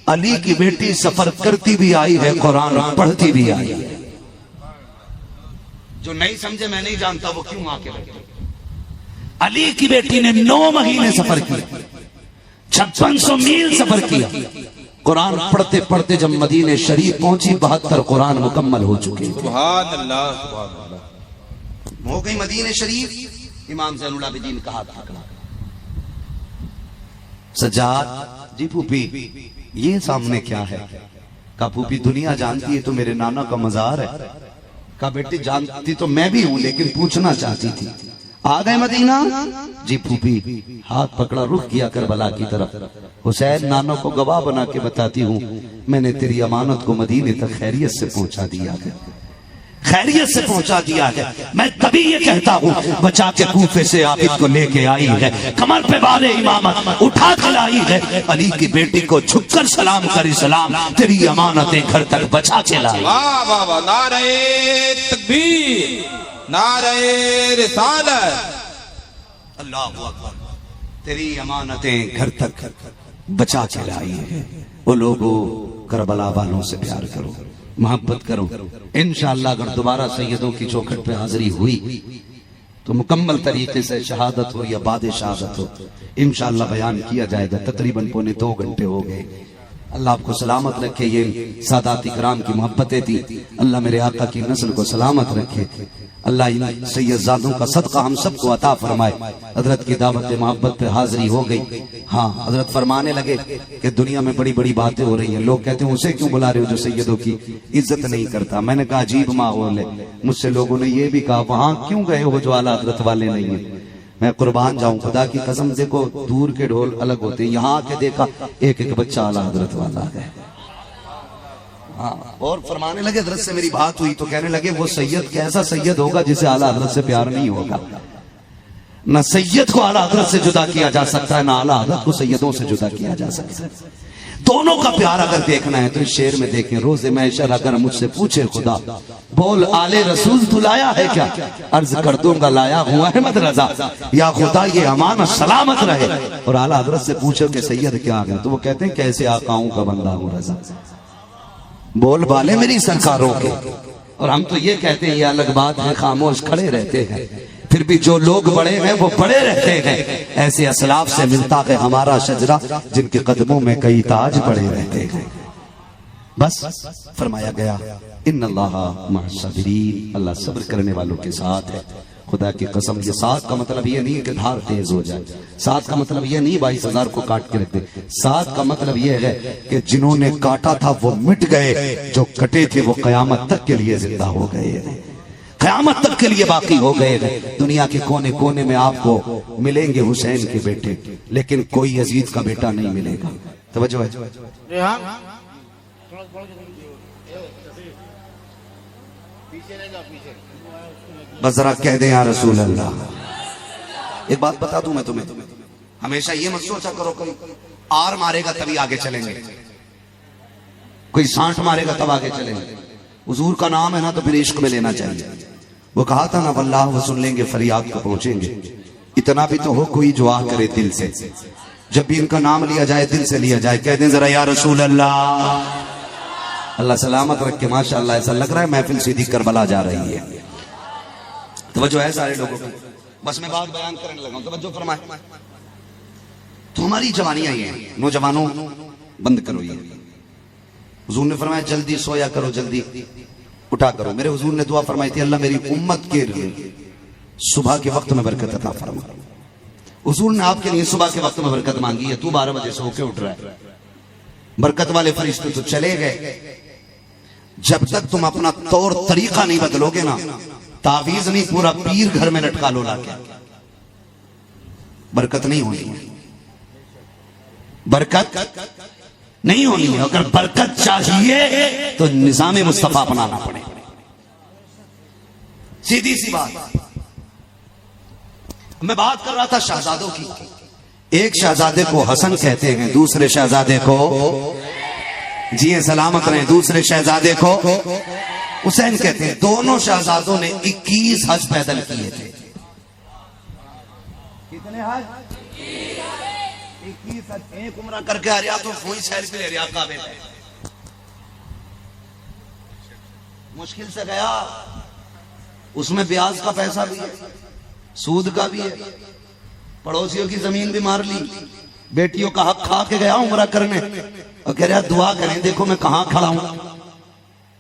अली की बेटी सफर करती भी आई है, कुरान पढ़ती भी आई है। जो नहीं समझे मैं नहीं जानता वो क्यों आके लगे। अली की बेटी ने 9 महीने सफर किया, 5600 मील सफर किया। कुरान पढ़ते पढ़ते जब मदीने शरीफ पहुंची 72 कुरान मुकम्मल हो चुके। सुभान अल्लाह, सुभान अल्लाह। हो गई मदीने शरीफ। इमाम ज़ैनुल आबिदीन कहा था सज्जाद जी फूफी ये सामने क्या है? का फूफी दुनिया जानती है तो मेरे नाना का मजार है। का बेटी जानती तो मैं भी हूं लेकिन पूछना चाहती थी। आ गए मदीना? जी फूफी। हाथ पकड़ा, रुख किया करबला की तरफ। हुसैन नानों को गवाह बना के बताती हूँ मैंने तेरी अमानत को मदीने तक खैरियत से पहुंचा दिया है, खैरियत से पहुंचा दिया है। मैं तभी ये कहता हूँ बचा के कूफे से आबिद को लेके आई है, कमर पे बाले इमामत उठा के लाई है। अली की बेटी को झुककर सलाम कर सलाम, तेरी अमानतें घर तक बचा के लाई। वाह वाह वाह, नारे तकबीर, नारे रिसालत, अल्लाहु अकबर। तेरी अमानतें घर तक बचा के लाई है। वो लोगों करबला वालों से प्यार करो, मोहब्बत करो। इंशाअल्लाह अगर दोबारा सैयदों की चौखट पे हाजिरी हुई तो मुकम्मल तरीके से शहादत हो या बाद शहादत हो इंशाअल्लाह बयान किया जाएगा। तकरीबन 2.25 घंटे हो गए। अल्लाह आपको सलामत रखे। ये सादात इकराम की मोहब्बतें थी। अल्लाह मेरे आका की नस्ल को सलामत रखे। अल्लाह इन सैयदजादों का सदका हम सबको अता फरमाए। हजरत की दावत मोहब्बत पे हाजिरी हो गई। हाँ, हजरत फरमाने लगे कि दुनिया में बड़ी बड़ी बातें हो रही हैं। लोग कहते हैं उसे क्यों बुला रहे हो जो सैयदों की इज्जत नहीं करता। मैंने कहा अजीब माहौल है। मुझसे लोगों ने ये भी कहा वहां क्यों गए हो जो आला हजरत वाले नहीं है। मैं कुर्बान जाऊं, खुदा की कसम। देखो दूर के ढोल अलग होते हैं, यहाँ आके देखा एक एक बच्चा आला हजरत वाला है। हाँ, और फरमाने लगे हजरत से मेरी बात हुई तो कहने लगे वो सैयद कैसा सैयद होगा जिसे आला हजरत से प्यार नहीं होगा। ना सैयद को आला हजरत से जुदा किया जा सकता है, ना आला हजरत को सैयदों से जुदा किया जा सकता है। दोनों का प्यार अगर देखना है तो इस शेर में देखें, रोज़े महशर अगर मुझसे पूछे खुदा बोल आले रसूल तू लाया है क्या, अर्ज कर दूंगा लाया हूं अहमद रजा, या खुदा ये अमान सलामत रहे। और आला हजरत से पूछो कि सैयद क्या आ गया तो वो कहते हैं कैसे आकाओं का बंदा हूं रजा, बोल बाले मेरी सरकारों के। और हम तो ये कहते हैं ये अलग बात है, खामोश खड़े रहते हैं, फिर भी जो लोग बड़े हैं वो बड़े रहते हैं। ऐसे असलाफ से मिलता है हमारा शजरा जिनके कदमों में कई ताज पड़े रहते हैं। बस फरमाया गया इन्नल्लाह मअस-साबिरीन, अल्लाह सब्र करने वालों के साथ है। खुदा की कसम, ये साथ का मतलब ये नहीं है कि धार तेज हो जाए, साथ का मतलब ये नहीं 22,000 को काट के रख दे, साथ का मतलब ये है कि जिन्होंने काटा था वो मिट गए, जो कटे थे वो कयामत तक के लिए जिंदा हो गए, कयामत तक के लिए बाकी हो गए हैं। दुनिया के कोने कोने में आपको मिलेंगे हुसैन के बेटे, लेकिन कोई यजीद का बेटा नहीं मिलेगा। तवज्जो है, बस जरा कह दे या रसूल अल्लाह। एक बात बता दूं मैं तुम्हें, हमेशा ये मत सोचा करो कोई आर मारेगा तभी आगे चलेंगे, कोई सांठ मारेगा तब आगे चलेंगे। हुजूर का नाम है ना तो फिर इश्क में लेना चाहिए। वो कहा था ना वल्लाह वो सुन लेंगे फरियाद को पहुंचेंगे। इतना भी तो हो कोई जो आ करे दिल से, जब भी इनका नाम लिया जाए दिल से लिया जाए, कह दें जरा या रसूल अल्लाह। अल्लाह सलामत रख के, माशाअल्लाह ऐसा लग रहा है महफिल सीधी करबला जा रही है। तवज्जो है सारे लोगों की, बस मैं बात बयान करने लगा हूं, तवज्जो फरमाए। तो हमारी जवानियां ये हैं, नौजवानों बंद करो ये। हुजूर ने फरमाया जल्दी सोया करो, जल्दी उठा करो। मेरे हुजूर ने दुआ फरमाई थी अल्लाह मेरी उम्मत के सुबह के वक्त में बरकत अता फरमा। हुजूर ने आपके लिए सुबह के वक्त में बरकत मांगी है, तू 12 बजे सो के उठ रहा है, बरकत वाले फरिश्ते तो चले गए। जब तक तुम अपना तौर तरीका नहीं बदलोगे ना, तावीज नहीं पूरा पीर घर में लटका लो लाके, बरकत नहीं होनी, बरकत नहीं होनी है। अगर बरकत चाहिए तो निज़ाम मुस्तफा अपनाना पड़ेगा, सीधी सी बात। मैं बात कर रहा था शहजादों की। एक शहजादे को हसन कहते हैं, दूसरे शहजादे को जिए सलामत रहे, दूसरे शहजादे को हुसैन कहते हैं। दोनों शहजादों ने 21 हज पैदल किए थे। कितने हज? 21 हज। एक उम्रा करके आ रहा तो वही सेल्फी ले रहा काबे में, मुश्किल से गया। उसमें ब्याज का पैसा भी है, सूद का भी है, पड़ोसियों की जमीन भी मार ली, बेटियों का हक खा के गया उम्रा करने और कह रहा दुआ करें देखो मैं कहां खड़ा हूं।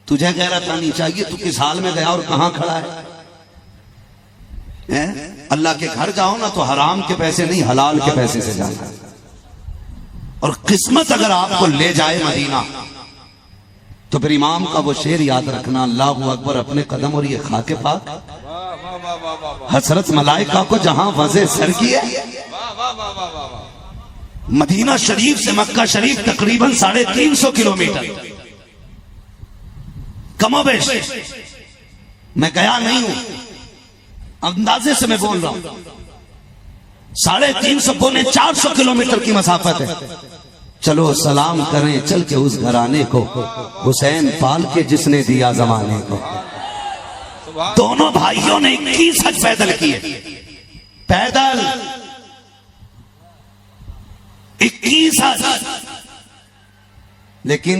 तुझे कह रहा था नहीं चाहिए, तू किस हाल में गया और कहां खड़ा है? अल्लाह के घर जाओ ना तो हराम के पैसे नहीं हलाल के पैसे से जाना। और किस्मत अगर आपको ले जाए मदीना तो फिर इमाम का वो शेर याद रखना, अल्लाहु अकबर अपने कदम और ये खाके पाक हसरत मलाइका को जहां वज़े सर की है। मदीना शरीफ से मक्का शरीफ तकरीबन 350 किलोमीटर, कमोबेश। मैं गया नहीं हूं, अंदाजे से मैं बोल रहा हूं, 350 पौने 400 किलोमीटर की मसाफत है। चलो सलाम करें चल के उस घराने को, हुसैन पाल के जिसने दिया जमाने को। दोनों भाइयों ने 21 हज पैदल किए, पैदल 21 हज। लेकिन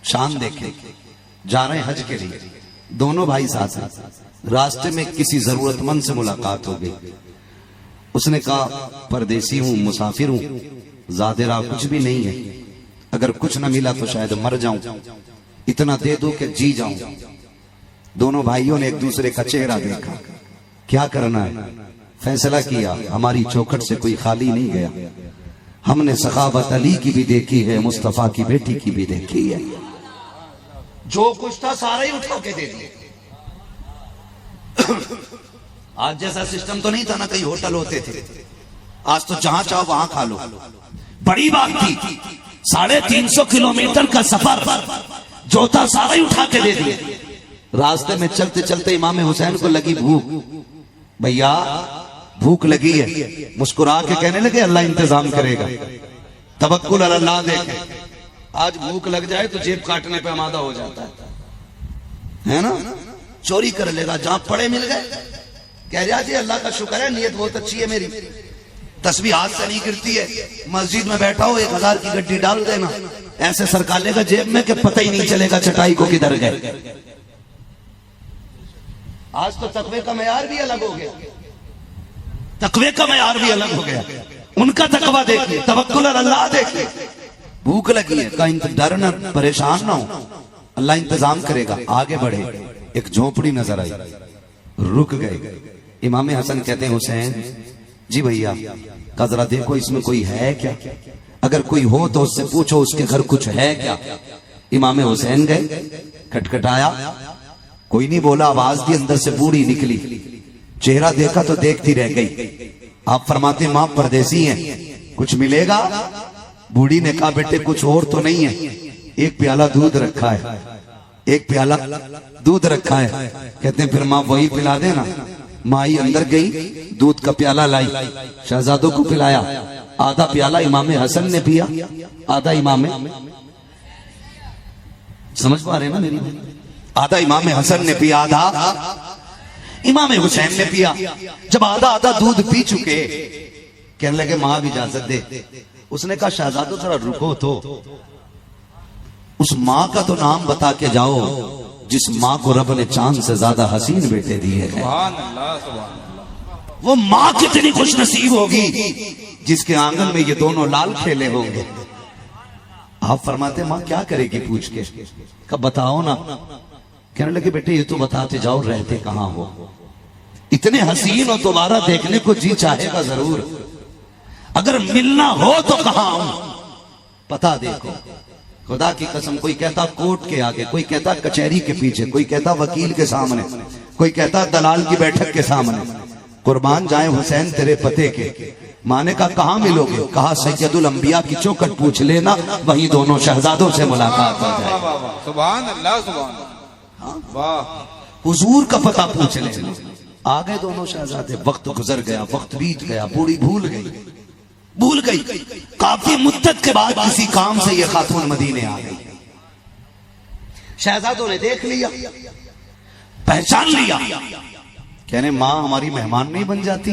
शान देखें, जा रहे हज के लिए, दोनों भाई साथ हैं। रास्ते में किसी जरूरतमंद से मुलाकात हो गई। उसने कहा परदेसी हूं, मुसाफिर हूं, ज़्यादा राह कुछ भी नहीं है, अगर कुछ न मिला तो शायद मर जाऊं, इतना दे दो कि जी जाऊं। दोनों भाइयों ने एक दूसरे का चेहरा देखा, क्या करना है फैसला किया। हमारी चौखट से कोई खाली नहीं गया, हमने सखावत अली की भी देखी है, मुस्तफा की बेटी की भी देखी है। जो कुछ था सारा ही उठा के दे दिया। आज जैसा सिस्टम तो नहीं था ना, कई होटल होते थे, आज तो जहां चाहो वहां खा लो। बड़ी बात थी 350 किलोमीटर का सफर, जोता सारा ही उठा के दे दिया। रास्ते में चलते चलते इमाम हुसैन को लगी भूख, भैया भूख लगी है, मुस्कुरा के कहने लगे अल्लाह इंतजाम करेगा, तवक्कुल अल्लाह देखे। आज भूख लग जाए तो जेब काटने पे आमादा हो जाता है ना, चोरी कर लेगा, जहां पड़े मिल गए कह रहा जी अल्लाह का शुक्र है, नीयत बहुत अच्छी है मेरी, तस्बीह हाथ से नहीं गिरती है, मस्जिद में बैठा हो 1000 की गड्डी डाल देना, ऐसे सरका लेगा जेब में कि पता ही नहीं चलेगा चटाई को किधर गए। आज तो तकवे का मयार भी अलग हो गया, तकवे का मयार भी अलग हो गया। उनका तकवा देखिए, तवक्कुल अल्लाह देखिए। भूख लगी है, कहीं डर ना, परेशान ना हो, अल्लाह इंतजाम करेगा। आगे बढ़े, एक झोपड़ी नजर आई, रुक गए। इमाम हसन कहते हैं हुसैन जी भैया का जरा देखो इसमें कोई है क्या, अगर कोई हो तो उससे पूछो उसके घर कुछ है क्या। इमाम हुसैन गए, खटखटाया, कोई नहीं बोला, आवाज दी, अंदर से बूढ़ी निकली, चेहरा देखा तो देखती रह गई। आप फरमाते मां परदेसी हैं, कुछ मिलेगा? बूढ़ी ने कहा बेटे कुछ और तो नहीं है, एक प्याला दूध रखा है, एक प्याला दूध रखा है। कहते हैं फिर मां वही पिला देना। माई अंदर गई, दूध का प्याला लाई, शहजादों को पिलाया। आधा प्याला इमाम हसन ने पिया, आधा इमाम, समझ पा रहे ना मेरी, आधा इमाम हसन ने पिया, आधा इमाम हुसैन ने पिया। जब आधा आधा दूध पी चुके, कहने लगे मां भी इजाजत दे। उसने कहा शहजादों जरा रुको तो, उस मां का तो नाम बता के जाओ जिस मां को रब ने चांद से ज्यादा हसीन बेटे दिए हैं। सुभान अल्लाह, सुभान अल्लाह। वो मां कितनी खुश नसीब होगी जिसके आंगन में ये दोनों लाल खेले होंगे। आप फरमाते मां क्या करेगी पूछ के, कब बताओ ना। कहने लगे बेटे ये तो बताते जाओ रहते कहां हो, इतने हसीन और दोबारा देखने को जी चाहेगा जरूर, अगर मिलना हो तो कहां आऊं, पता देखो। खुदा की कसम, कोई कहता कोर्ट के आगे, कोई कहता कचहरी के पीछे, कोई कहता वकील के सामने, कोई कहता दलाल की बैठक के सामने। कुर्बान जाए हुसैन तेरे पते के। माने का कहां मिलोगे? कहा सैयदुल अंबिया की चौखट पूछ लेना, वहीं दोनों शहजादों से मुलाकात हो जाए। सुभान अल्लाह, सुभान अल्लाह, वाह। हुजूर का पता पूछ लेना। आ गए दोनों शहजादे, वक्त गुजर गया, वक्त बीत गया, बूढ़ी भूल गई। काफी मुद्दत के बाद किसी काम से ये खातून मदीने आ गई। शहजादों ने देख लिया, पहचान लिया, कहने मां हमारी मेहमान नहीं बन जाती।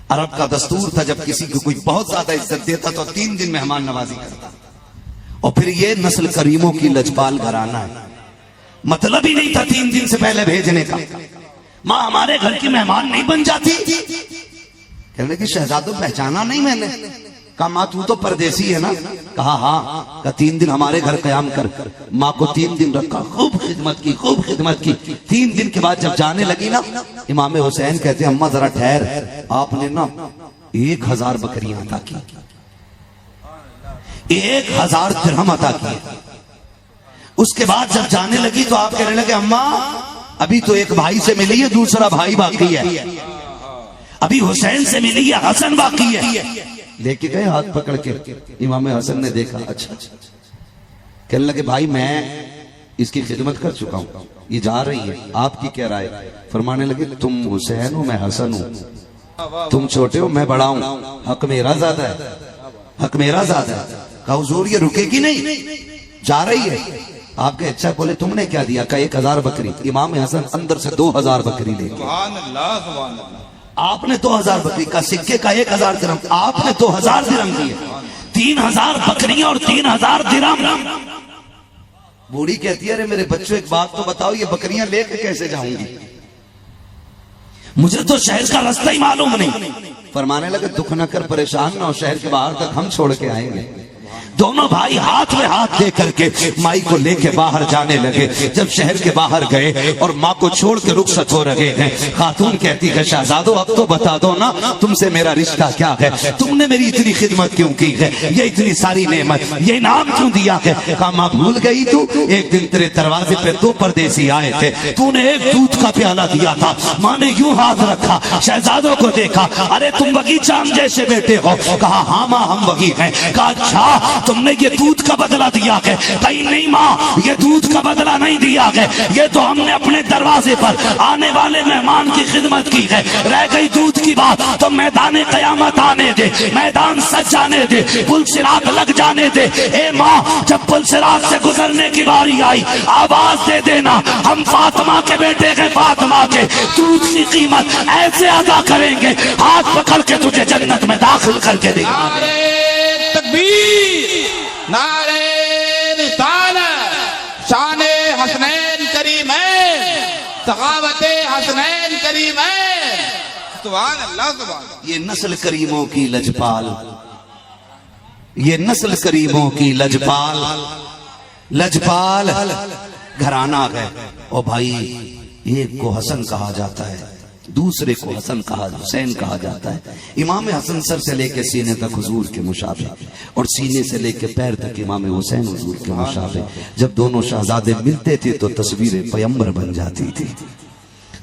अरब का दस्तूर था जब किसी को कोई बहुत ज्यादा इज्जत देता तो 3 दिन मेहमान नवाजी करता, और फिर ये नस्ल करीमों की लजपाल घराना है, मतलब ही नहीं था 3 दिन से पहले भेजने का। मां हमारे घर की मेहमान नहीं बन जाती। कहने की शहजादों पहचाना नहीं मैंने। कहा मां तू तो परदेसी है ना। कहा हाँ। कहा 3 दिन हमारे घर कयाम कर। मां को 3 दिन रखा, खूब खिदमत की। 3 दिन के बाद जब जाने लगी ना, इमाम हुसैन कहते हैं अम्मा जरा ठहर, आपने ना 1000 बकरियां अता की, 1000 दिरहम अता किए। उसके बाद जब जाने लगी तो आप कहने लगे अम्मा अभी तो एक भाई से मिली है, दूसरा भाई बाकी है, अभी हुसैन से मिली है, हसन बाकी है। लेके गए हाथ पकड़ के। इमाम हसन ने देखा, अच्छा। कहने लगे भाई मैं इसकी खिदमत कर चुका हूं, ये जा रही है, आपकी क्या राय? फरमाने लगे तुम हुसैन हो, मैं हसन हूं, तुम छोटे हो, मैं बड़ा हूं, हक मेरा ज्यादा है, हक मेरा ज्यादा है। कहा हुजूर ये रुकेगी नहीं, जा रही है। आपके अच्छा बोले तुमने क्या दिया? का 1000 बकरी। इमाम हसन अंदर से 2000 बकरी ले। सुभान अल्लाह, सुभान अल्लाह। आपने 2000 बकरी का, सिक्के का 1000 दिरहम, आपने 2000 दिरहम दिए। 3000 बकरियां और 3000 दिरहम। बूढ़ी कहती है अरे मेरे बच्चों एक बात तो बताओ, ये बकरियां लेके कैसे जाऊंगी? मुझे तो शहर का रास्ता ही मालूम नहीं। फरमाने लगे दुख न कर, परेशान ना हो, शहर के बाहर तक हम छोड़ के आएंगे। दोनों भाई हाथ में हाथ दे करके माई को लेके बाहर जाने लगे। जब शहर के बाहर गए और माँ को छोड़ के रुखसत हो रहे हैं, खातून कहती है शहजादो अब तो बता दो ना तुमसे मेरा रिश्ता क्या है, तुमने मेरी इतनी खिदमत क्यों की है, ये इतनी सारी नेमत, ये इनाम क्यों दिया है? कहा माँ भूल गई तू, एक दिन तेरे दरवाजे पे 2 परदेसी आए थे, तूने एक दूध का प्याला दिया था। माँ ने यूं हाथ रखा, शहजादों को देखा, अरे तुम वगी चांद जैसे बेटे हो। कहा हाँ माँ हम वगी हैं। कहा अच्छा तुमने ये दूध का बदला दिया है। कहीं नहीं माँ, ये दूध का बदला नहीं दिया है, ये तो हमने अपने दरवाजे पर आने वाले मेहमान की खिदमत की है। रह गई दूध की बात तो मैदान कयामत आने दे, मैदान सज जाने दे, पुल सिरात लग जाने दे। ए माँ, जब पुल सिरात से गुजरने की बारी आई, आवाज दे देना, हम फातिमा के बेटे हैं, फातिमा के दूध की कीमत ऐसे अदा करेंगे, हाथ पकड़ के तुझे जन्नत में दाखिल करके देंगे। नारे तकबीर, नारे रिसालत, शाने हसनैन करीमैन, सखावते हसनैन करीमैन। सुभान अल्लाह, सुभान अल्लाह। ये नस्ल करीमों की लजपाल, ये नस्ल करीमों की लजपाल, लजपाल घराना है। और भाई, एक को हसन कहा जाता है, दूसरे को हसन कहा, हुसैन कहा जाता है। इमाम हसन सर से लेके सीने तक हुजूर के मुशाबे, और सीने से लेके पैर तक इमाम हुसैन हुजूर के मुशाबे। जब दोनों शहजादे मिलते थे तो तस्वीर पैगंबर बन जाती थी,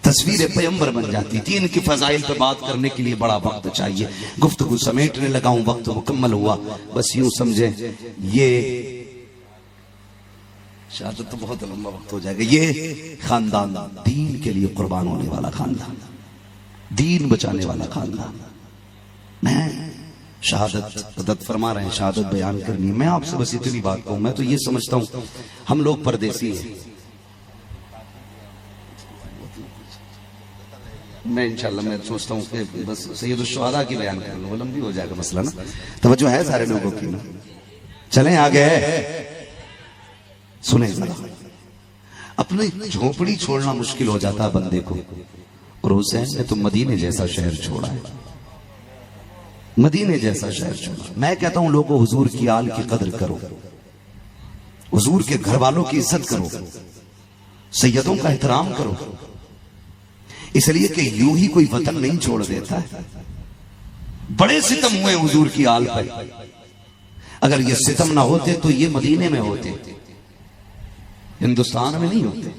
तस्वीर पैगंबर बन जाती थी। इनकी फजाइल पे बात करने के लिए बड़ा वक्त चाहिए, गुफ्तगू समेटने लगा हूं, वक्त मुकम्मल हुआ। बस यूं समझे, ये शायद तो बहुत लंबा वक्त हो जाएगा। ये खानदान दीन के लिए कुर्बान होने वाला खानदान, दीन बचाने वाला खानदान। मैं शहादत मदद फरमा रहे हैं, शहादत बयान करनी। मैं आपसे बस इतनी बात कहूं, मैं तो ये समझता हूं हम लोग परदेसी हैं। मैं इंशाल्लाह मैं सोचता हूँ कि बस सैयद शुहदा की बयान कर लूँ, लंबी हो जाएगा मसला ना। तवज्जो है सारे लोगों की ना? चलें आगे, सुने जरा। अपनी झोपड़ी छोड़ना मुश्किल हो जाता है बंदे को, और हुसैन ने तो मदीने जैसा शहर छोड़ा है, मदीने जैसा शहर छोड़ा। मैं कहता हूं लोगों, हुजूर की आल की कदर करो, हुजूर के घर वालों की इज्जत करो, सैयदों का एहतराम करो, इसलिए कि यूं ही कोई वतन नहीं छोड़ देता है। बड़े सितम हुए हुजूर की आल पर, अगर ये सितम ना होते तो ये मदीने में होते, हिंदुस्तान में नहीं होते,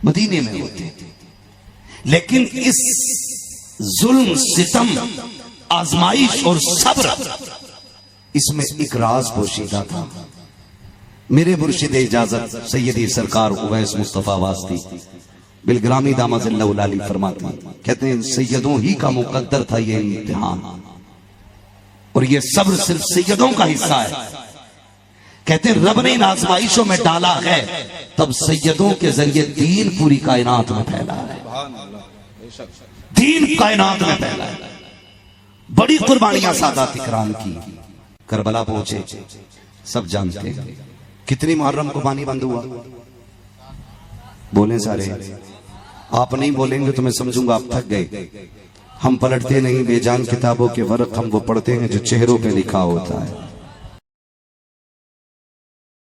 मदीने में होते। लेकिन इस जुल्म, सितम, आजमाइश और सब्र, इसमें एक राज पोशीदा था। मेरे मुर्शिद इजाजत सैयदी सरकार उवैस मुस्तफा वास्ती बिलग्रामी दामाज़िल्लाहुल फरमाते हैं, कहते हैं सैयदों ही का मुकद्दर था ये इम्तिहान, और ये सब्र सिर्फ सैयदों का हिस्सा है। कहते हैं रब ने इन आजमाइशों में डाला है, तब सैयदों के जरिए दीन पूरी कायनात में फैला है, दीन कायनात में फैला है। बड़ी कुर्बानियां सादात इकराम की, करबला पहुंचे, सब जानते हैं। कितनी मुहर्रम को पानी बंद हुआ, बोले सारे। आप नहीं बोलेंगे तो मैं समझूंगा आप थक गए। हम पलटते नहीं बेजान किताबों के वर्क, हम वो पढ़ते हैं जो चेहरों पे लिखा होता है।